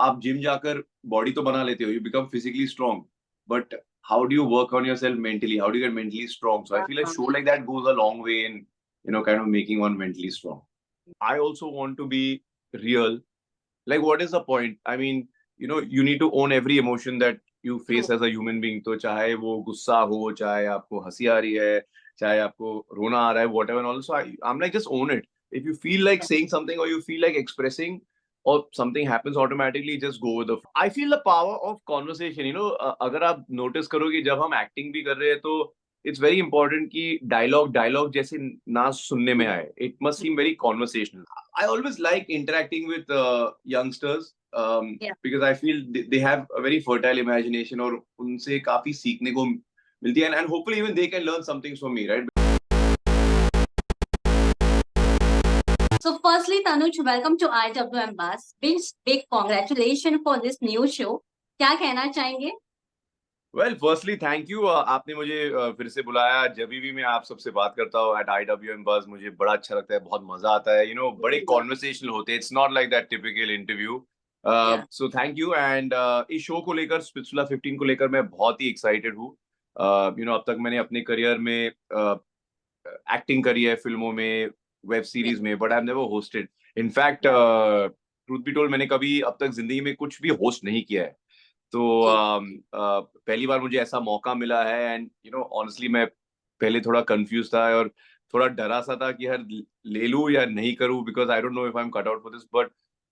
आप जिम जाकर बॉडी तो बना लेते हो, you become physically strong, but how do you work on yourself mentally? How do you get mentally strong? So I feel like show like that goes a long way in, kind of making one mentally strong. I also want to be real. Like, what is the point? I mean, you need to own every emotion that you face as a human being. तो चाहे वो गुस्सा हो, चाहे आपको हंसी आ रही है, चाहे आपको रोना आ रहा है, whatever. And also, I'm like, just own it. If you feel like saying something or you feel like expressing, or something happens automatically, just go with the. I feel the power of conversation. अगर आप notice करोगे जब हम acting भी कर रहे हैं तो it's very important कि dialogue जैसे ना सुनने में आए. It must seem very conversational. I always like interacting with youngsters because I feel they have a very fertile imagination और उनसे काफी सीखने को मिलती है, and hopefully even they can learn something from me, right? So firstly, Tanuj, welcome to IWMBuzz. Big congratulations for this new show. क्या कहना चाहेंगे? Well, firstly, thank you. आपने मुझे फिर से बुलाया. जब भी मैं आप सबसे बात करता हूँ at IWMBuzz, मुझे बड़ा अच्छा लगता है, बहुत मजा आता है. बड़े conversational होते हैं. It's not like that typical interview. So thank you. And इस शो को लेकर, स्प्लिट्सविला 15 को लेकर मैं बहुत ही excited हूँ. अब तक मैंने अपने करियर में एक्टिंग करी है, फिल्मों में, वेब सीरीज में, but I have never hosted. In fact truth be told, मैंने कभी अब तक जिंदगी में कुछ भी होस्ट नहीं किया है. तो पहली बार मुझे ऐसा मौका मिला है. एंड ऑनेस्टली मैं पहले थोड़ा कंफ्यूज था और थोड़ा डरा सा था कि यार ले लूं या नहीं करूं, because I don't know if I am cut out for this. But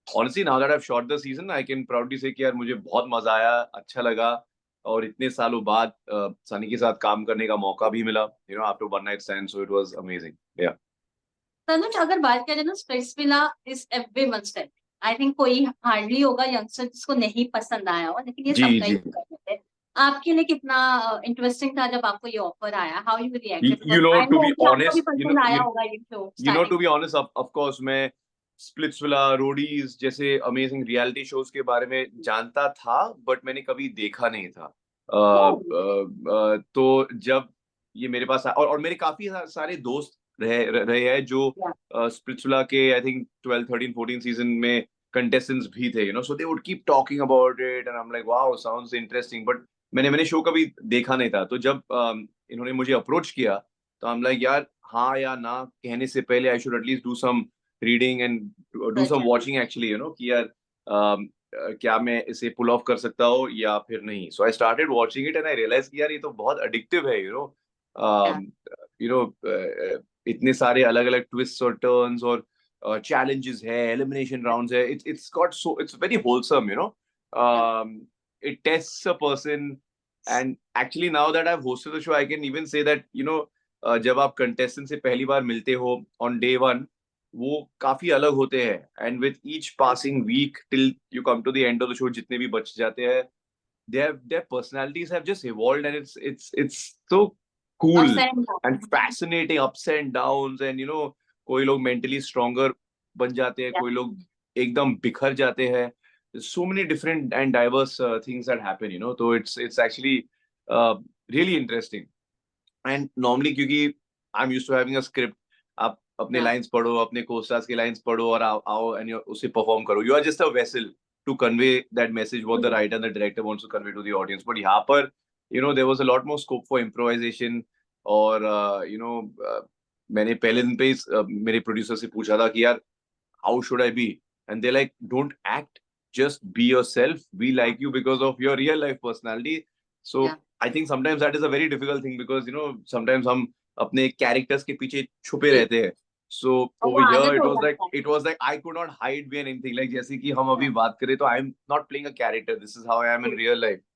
honestly now that I have shot the season, I can proudly से कि यार मुझे बहुत मजा आया, अच्छा लगा. और इतने सालों बाद सनी के साथ काम करने का मौका भी मिला, after one night stand. So it was amazing. या तनुज, अगर बात करें ना, Splitsvilla is everyone's favourite. I think कोई हार्डली होगा यंगस्टर जिसको नहीं पसंद आया हो, लेकिन ये सबका ही फेवरेट है. आपके लिए कितना इंटरेस्टिंग था जब आपको ये ऑफर आया? How you reacted? to be honest, पसंद आया होगा ये show. to be honest, of course, मैं स्प्लिट्सविला, रोडीज जैसे अमेजिंग रियलिटी शोज के बारे में जानता था, बट मैंने कभी देखा नहीं था. तो जब ये मेरे पास और मेरे काफी सारे दोस्त रहे हैं जो स्प्लिट्सविला के आई थिंक 12, 13, 14 सीजन में कंटेस्टेंट्स भी थे. So they would keep talking about it and I am like wow, sounds interesting. But मैंने शो कभी देखा नहीं था. तो जब इन्होंने मुझे अप्रोच किया तो आई एम लाइक, यार हाँ या ना कहने से पहले I should at least do some reading and do some watching actually, कि यार क्या मैं इसे पुल ऑफ कर सकता हूँ या फिर नहीं. So I started watching it and I realise कि यार ये तो बहुत एडिक्टिव है. इतने सारे अलग अलग ट्विस्ट और टर्न्स और challenges है, elimination rounds है. It's very wholesome. It tests a person. And actually now that I've hosted the show, I can even say that जब आप contestant से पहली बार मिलते हो on day one, वो काफी अलग होते हैं. And with each passing week till you come to the end of the show, जितने भी बच जाते हैं, their personalities have just evolved, and it's so cool and fascinating. Ups and downs. And कोई लोग mentally stronger बन जाते हैं, कोई लोग एकदम बिखर जाते हैं. So many different and diverse things that happen. So it's actually really interesting. And normally क्योंकि I'm used to having a script, आप अपने lines पढ़ो, अपने co-stars के lines पढ़ो और आओ and उसे perform करो. You are just a vessel to convey that message what the writer and the director wants to convey to the audience. But यहाँ पर there was a lot more scope for improvisation. और मैंने पहले दिन पे ही मेरे producer से पूछा था कि यार how should I be? And they're like, don't act, just be yourself. We like you because of your real life personality. So I think sometimes that is a very difficult thing because sometimes हम अपने characters के पीछे छुपे रहते हैं. So over here it was like I could not hide behind anything. Like जैसे कि हम अभी बात करें तो I'm not playing a character. This is how I am in real life.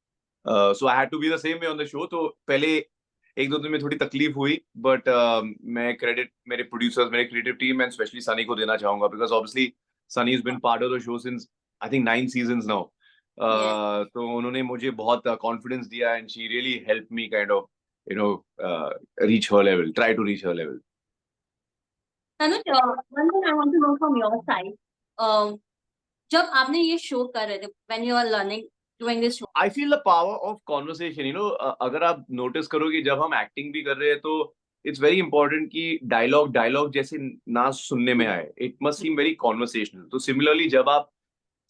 So I had to be the same way on the show. तो पहले एक दो दिन में थोड़ी तकलीफ हुई, बट मैं क्रेडिट मेरे प्रोड्यूसर्स, मेरे creative team and specially Sunny को देना चाहूंगा, because obviously Sunny has been part of the show since I think 9 seasons now. तो उन्होंने मुझे बहुत कॉन्फिडेंस दिया and she really help me kind of reach her level, try to reach her level. Tanuj, one thing I want to know from your side, जब आपने ये show कर रहे थे, when you are learning doing this show, I feel the power of conversation. अगर आप notice करोगे जब हम एक्टिंग भी कर रहे हैं तो it's very important कि डायलॉग जैसे ना सुनने में आए. It must seem very conversational. तो similarly जब आप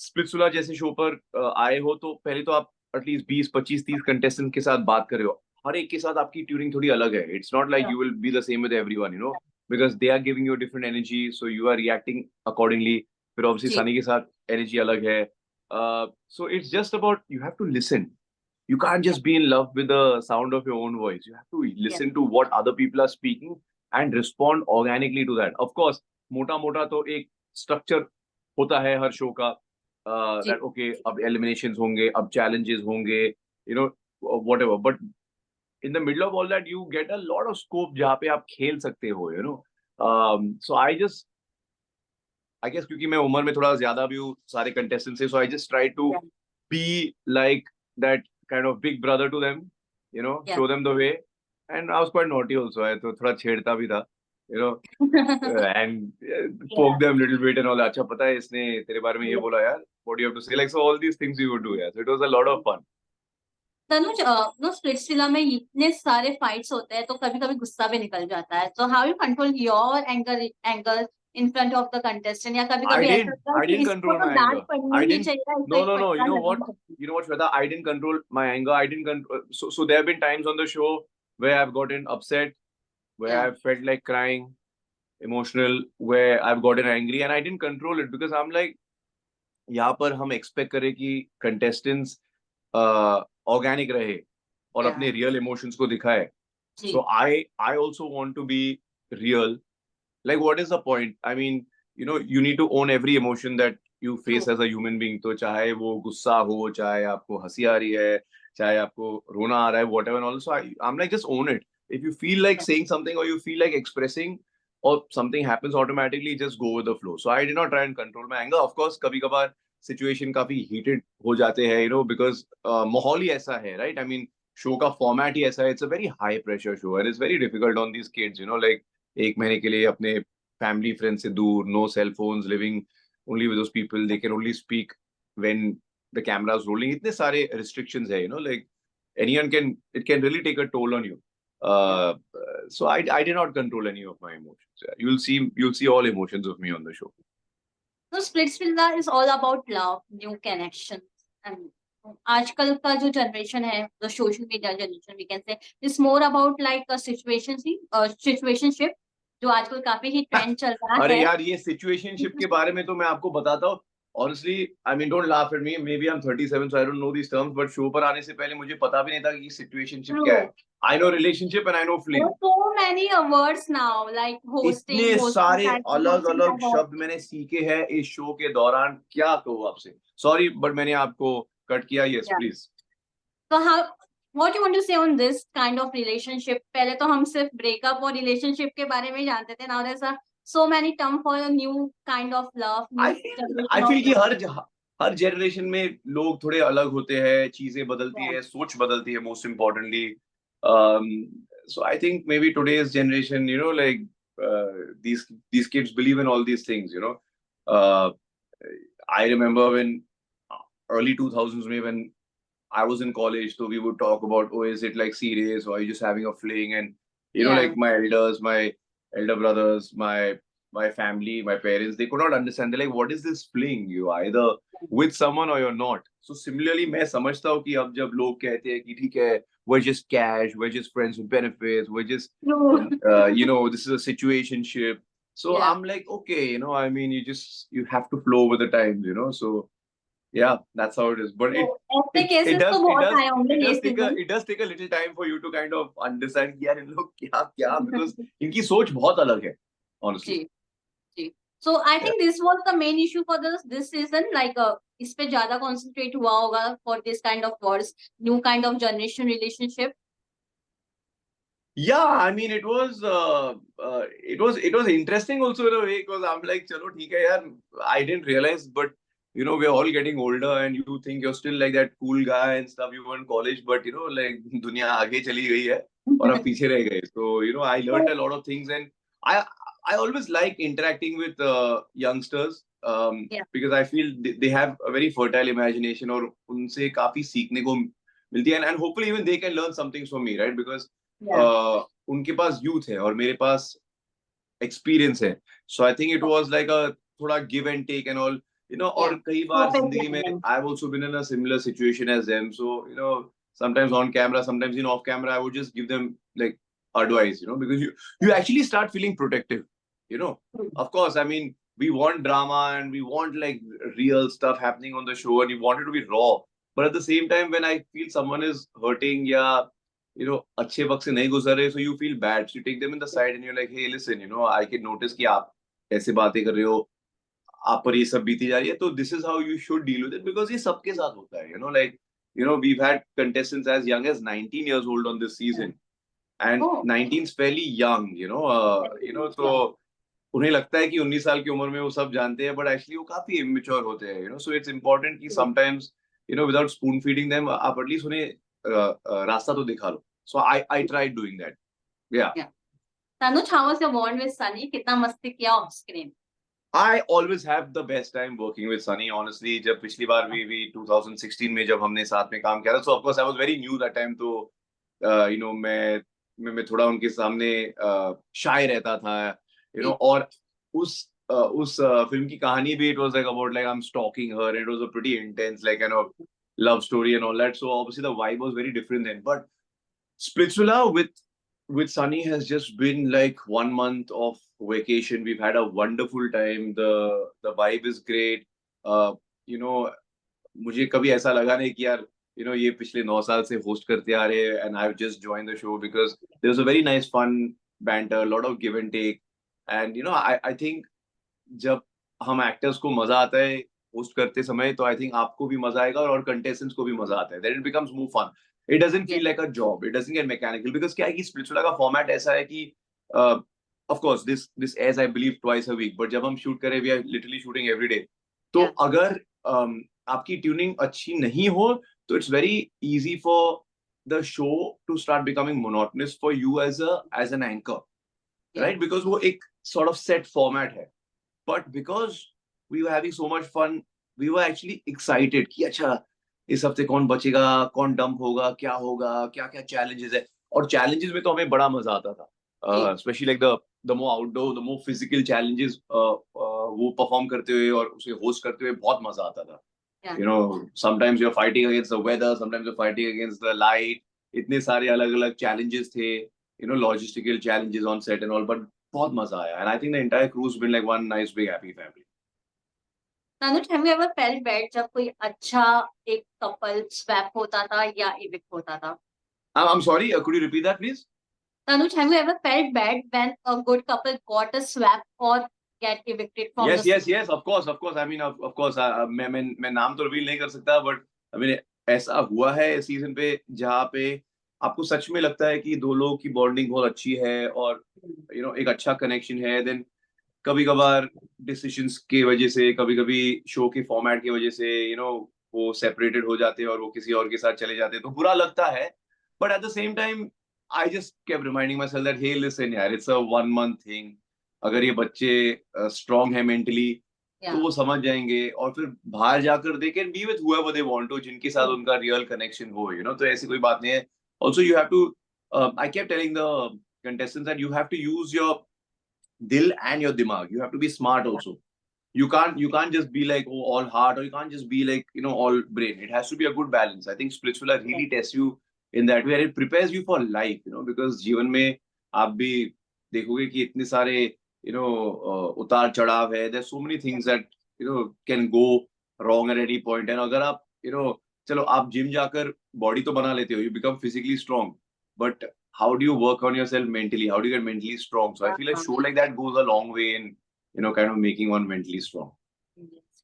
स्प्लिट्सविला जैसे शो पर आए हो तो पहले तो आप एटलीस्ट 20 25 30 कंटेस्टेंट के साथ बात कर रहे हो, हर एक के साथ आपकी ट्यूनिंग थोड़ी अलग है. It's not like Yeah. You will be the same with everyone, you know, because they are giving you different energy, so you are reacting accordingly. फिर ऑब्वियसली जी. सनी के साथ एनर्जी अलग है. So it's just about you have to listen. You can't Yeah. just be in love with the sound of your own voice. You have to Yeah. listen to what other people are speaking and respond organically to that. Of course, मोटा मोटा तो एक structure होता है हर show का. जी. That okay, अब eliminations होंगे, अब challenges होंगे, you know, whatever. But in the middle of all that, you get a lot of scope जहाँ पे आप खेल सकते हो, you know. So I guess क्योंकि मैं उम्र में थोड़ा ज्यादा भी हूँ सारे contestants से, so I just try to Yeah. be like that kind of big brother to them, you know, Yeah. show them the way. And I was quite naughty also. I तो थोड़ा छेड़ता भी था, you know, and Yeah. poke them a little bit and all. अच्छा पता है इसने तेरे बारे में ये Yeah. बोला यार. What do you have to say? Like so, all these things we would do. Yeah, so it was a lot of fun. Tanuj, no Splitsvilla में इतने सारे फाइट्स होते हैं तो कभी कभी गुस्सा भी निकल जाता है. तो how you control your anger in front of the contestant, या कभी कभी ऐसा होता है I कि didn't इसको control तो my डांट anger. पड़नी I ही didn't. चाहिए, इसको No, एक no, no. फटकार You know लगनी what? चाहिए. You know what, Shweta? I didn't control my anger. I didn't control. So there have been times on the show where I've gotten upset, where Yeah. I've felt like crying, emotional, where I've gotten angry, and I didn't control it because I'm like, यहाँ पर हम expect करें कि contestants organic रहे और Yeah. अपने real emotions को दिखाए. जी. So I also want to be real. Like what is the point? I mean, you know, you need to own every emotion that you face True. as a human being. तो चाहे वो गुस्सा हो, चाहे आपको हंसी आ रही है, चाहे आपको रोना आ रहा है, whatever. And also, I'm like, just own it. If you feel like Yeah. saying something or you feel like expressing or something happens automatically, just go with the flow. So I did not try and control my anger. Of course, कभी कभार situation काफी heated हो जाते हैं, you know, because माहौल ही ऐसा है, right? I mean, show का फॉर्मेट ही ऐसा है. It's a very high pressure show and it's very difficult on these kids, you know, like एक महीने के लिए अपने फैमिली फ्रेंड से दूर, no cell phones, living only with those people, they can only speak when the camera is rolling. इतने सारे restrictions है, you know, like anyone can, it can really take a toll on you. So I did not control any of my emotions. Yeah. You'll see all emotions of me on the show. So Splitsvilla is all about love, new connections, and आजकल का जो generation है, the social media generation we can say, is more about like a situationship, जो आजकल काफी ही trend चल रहा अरे है. यार, ये सिचुएशनशिप के बारे में तो मैं आपको बताता हूँ. Honestly, I mean, don't laugh at me. Maybe I'm 37, so I don't know these terms. But show पर आने से पहले मुझे पता भी नहीं था कि सिचुएशनशिप क्या है. True. I know relationship and I know There fling. are so many words now, like इतने hosting सारे type, अलग hosting अलग type of. शब्द मैंने सीखे हैं इस शो के दौरान. क्या कहूँ आपसे. सॉरी, बट मैंने आपको कट किया. Yes, Yeah. Please. So what you want to say on this kind of relationship? पहले तो हम सिर्फ breakup और relationship के बारे में ही जानते थे. Now there's so many terms for a new kind of love, new I generation of feel कि love. हर जनरेशन में लोग थोड़े अलग होते हैं, चीजें बदलती Yeah. है, सोच बदलती है, most importantly. So I think maybe today's generation, you know, like these kids believe in all these things, you know. uh, I remember when early 2000s when I was in college, so we would talk about, oh, is it like serious or are you just having a fling? And you know, Yeah. like my elders, my elder brothers, my family, my parents, they could not understand. They're like, what is this fling? You are either with someone or you're not. So similarly, मैं समझता हूँ कि अब जब लोग कहते हैं कि ठीक है, we're just cash, we're just friends with benefits, we're just True. you know, this is a situationship. So Yeah. I'm like, okay, you know, I mean, you have to flow with the times, you know. So yeah, that's how it is. But तो ऐसे cases तो बहुत आए होंगे ये season. it does take a little time for you to kind of understand कि यार इन लोग क्या क्या, because इनकी सोच बहुत अलग है, honestly. Ji, ji. So I think this was the main issue for this season. Like इस पे ज़्यादा concentrate हुआ होगा for this kind of words, new kind of generation relationship. Yeah, I mean, it was interesting also in a way, because I'm like, चलो ठीक है यार, I didn't realize, but you know, we're all getting older and you think you're still like that cool guy and stuff. You were in college, but you know, like दुनिया आगे चली गई है और आप पीछे रह गए. So you know, I learned a lot of things, and I always like interacting with youngsters, Yeah. because I feel they have a very fertile imagination और उनसे काफी सीखने को मिलती है, and hopefully even they can learn something from me, right? Because Yeah. उनके पास youth है और मेरे पास एक्सपीरियंस है. So I think it was like a थोड़ा give and take and all. और कई बार जिंदगी में I've also been in a similar situation as them. So, sometimes on camera, sometimes off camera, I would just give them like advice, because you actually start feeling protective, Of course, I mean, we want drama and we want like real stuff happening on the show and you want it to be raw. But at the same time, when I feel someone is hurting, अच्छे वक्त से नहीं गुजर रहे, so you feel bad. So you take them in the side and you're like, hey, listen, I can notice कि आप ऐसे बातें कर रहे हो, आप पर ये सब बीती जा रही है, तो this is how you should deal with it, because ये सबके साथ होता है, like, we've had contestants as young as 19 years old on this season, and 19 is fairly young, तो उन्हें लगता है कि 19 साल की उम्र में वो सब जानते हैं, but actually वो काफी immature होते हैं, so it's important कि sometimes, without spoon feeding them, आप at least उन्हें रास्ता तो दिखा लो. So I tried doing that. Yeah. Tanuj, how was your bond with Sunny? कितना मस्ती किया off screen? I always have the best time working with Sunny, honestly. जब पिछली बार भी 2016 में जब हमने साथ में काम किया था, so of course I was very new that time, तो मैं थोड़ा उनके सामने shy रहता था, और उस फिल्म की कहानी भी, it was like about like I'm stalking her, and it was a pretty intense like love story and all that, so obviously the vibe was very different then. But Splitsvilla with Sunny has just been like 1 month of vacation. We've had a wonderful time. The vibe is great. मुझे कभी ऐसा लगा नहीं कि यार ये पिछले 9 साल से होस्ट करते आ रहे हैं, and I've just joined the show, because there was a very nice fun banter, a lot of give and take, and I think जब हम एक्टर्स को मजा आता है होस्ट करते समय, तो I think आपको भी मजा आएगा और contestants को भी मजा आता है. Then it becomes more fun. It doesn't feel like a job. It doesn't get mechanical, because क्या है कि Splitsvilla का format ऐसा है कि of course this airs I believe twice a week, but जब हम shoot करें, we are literally shooting every day. तो अगर आपकी tuning अच्छी नहीं हो, तो it's very easy for the show to start becoming monotonous for you as an anchor, right? Because वो एक sort of set format है. But because we were having so much fun, we were actually excited कि अच्छा इस हफ्ते कौन बचेगा, कौन डंप होगा, क्या होगा, क्या क्या challenges है, और challenges में तो हमें बड़ा मजा आता था, especially like the more outdoor, the more physical challenges वो perform करते हुए और उसे host करते हुए बहुत मजा आता था. Sometimes you're fighting against the weather, sometimes you're fighting against the light. इतने सारे अलग-अलग challenges थे, logistical challenges on set and all, but बहुत मजा आया, and I think the entire crew's been like one nice big happy family. Tanuj, have you ever felt bad जब कोई अच्छा एक couple swap होता था या evict होता था? I'm sorry, could you repeat that please? Tanuj, have you ever felt bad when a good couple got a swap or get evicted from yes, the yes, of course. I mean, of course, मैं नाम तो reveal नहीं कर सकता, but I mean, ऐसा हुआ है इस सीजन पे जहाँ पे आपको सच में लगता है कि दो लोगों की बॉन्डिंग बहुत अच्छी है और एक अच्छा कनेक्शन है, देन कभी कभार डिसीजंस की वजह से, कभी कभी शो के फॉर्मेट की वजह से वो सेपरेटेड हो जाते हैं और वो किसी और के साथ चले जाते हैं, तो बुरा लगता है. But at the same time I just kept reminding myself that hey listen यार, इट्स अ 1 month थिंग. अगर ये बच्चे स्ट्रांग है मेंटली तो वो समझ जाएंगे और फिर बाहर जाकर they can be with whoever they want to, जिनके साथ उनका रियल कनेक्शन हो, तो ऐसी कोई बात नहीं है. Also you have to, I kept telling the contestants that you have to use your dil and your dimag. You have to be smart also. You can't just be like all heart, or you can't just be like all brain. It has to be a good balance. I think Splitsvilla really tests you in that way, and it prepares you for life, because जीवन में आप भी देखोगे कि इतने सारे उतार चढ़ाव है. There's so many things that can go wrong at any point. And अगर आप चलो आप जिम जाकर बॉडी तो बना लेते हो, you become physically strong, but how do you work on yourself mentally? How do you get mentally strong? So I feel like show like that goes a long way in kind of making one mentally strong. Yes.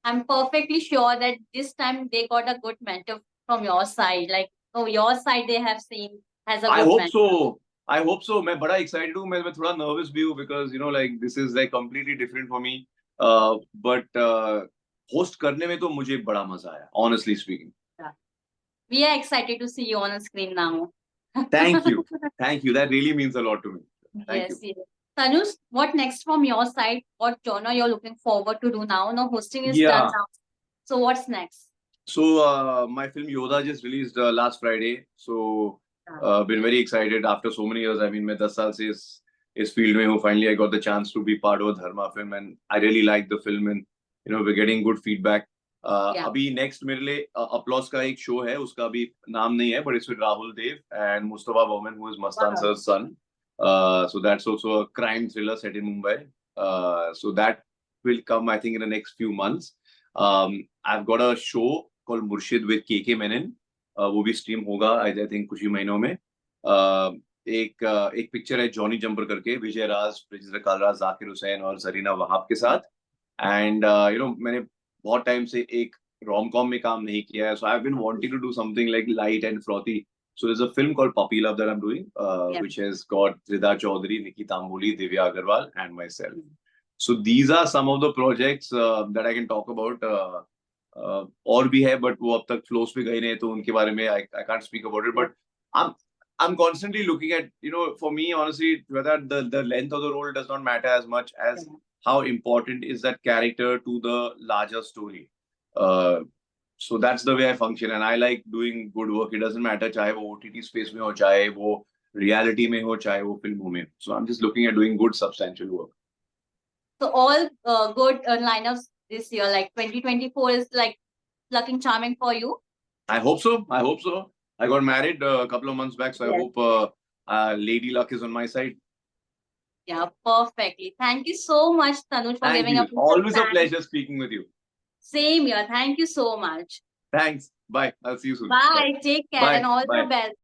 I'm perfectly sure that this time they got a good mentor from your side. Like, your side they have seen as a good mentor. I hope so. मैं बड़ा excited हूँ. मैं थोड़ा nervous भी हूँ because like this is like completely different for me. But host करने में तो मुझे बड़ा मजा आया, honestly speaking. Yeah. We are excited to see you on screen now. Thank you. That really means a lot to me. Thank you. Yes. Tanuj, what next from your side? What genre you're looking forward to do now? No, hosting is done now. So what's next? So my film Yoda just released last Friday. So been very excited after so many years. I mean, मैं 10 साल से इस field में हूँ. Finally, I got the chance to be part of a Dharma film, and I really liked the film. And we're getting good feedback. Yeah. अभी next मेरे लिए Applause का एक show है, उसका अभी नाम नहीं है, but it's with Rahul Dev and Mustafa Bowman, who is Mastan Wow. sir's son. So that's also a crime thriller set in Mumbai. So that will come, I think, in the next few months. I've got a show called Murshid with KK Menon. वो भी stream होगा, I think, कुछ ही महीनों में. एक picture है Johnny jumper करके, विजय राज, ब्रिजेश कालराज, जाकिर हुसैन और जरीना वहाब के साथ. एंड मैंने बहुत टाइम से एक रोम कॉम में काम नहीं किया है, so I've been wanting to do something like light and frothy. So there's a film called Puppy Love that I'm doing, which has got Rida Chaudhary, Nikki Tamboli, Divya Agarwal, and myself. So these are some of the projects that I can talk about. और भी है, but वो अब तक flows पे गए नहीं, तो उनके बारे में I can't speak about it. But I'm constantly looking at, for me, honestly, whether the length of the role does not matter as much as how important is that character to the larger story. So that's the way I function, and I like doing good work. It doesn't matter चाहे वो OTT space में हो, चाहे वो reality में हो, चाहे वो फिल्मों में. So I'm just looking at doing good substantial work. So all good lineups this year, like 2024 is like looking charming for you. I hope so. I got married a couple of months back, so I hope Lady Luck is on my side. Yeah, perfectly. Thank you so much, Tanuj, for giving up. Always a pleasure speaking with you. Same here. Thank you so much. Thanks. Bye. I'll see you soon. Bye. Take care and all the best.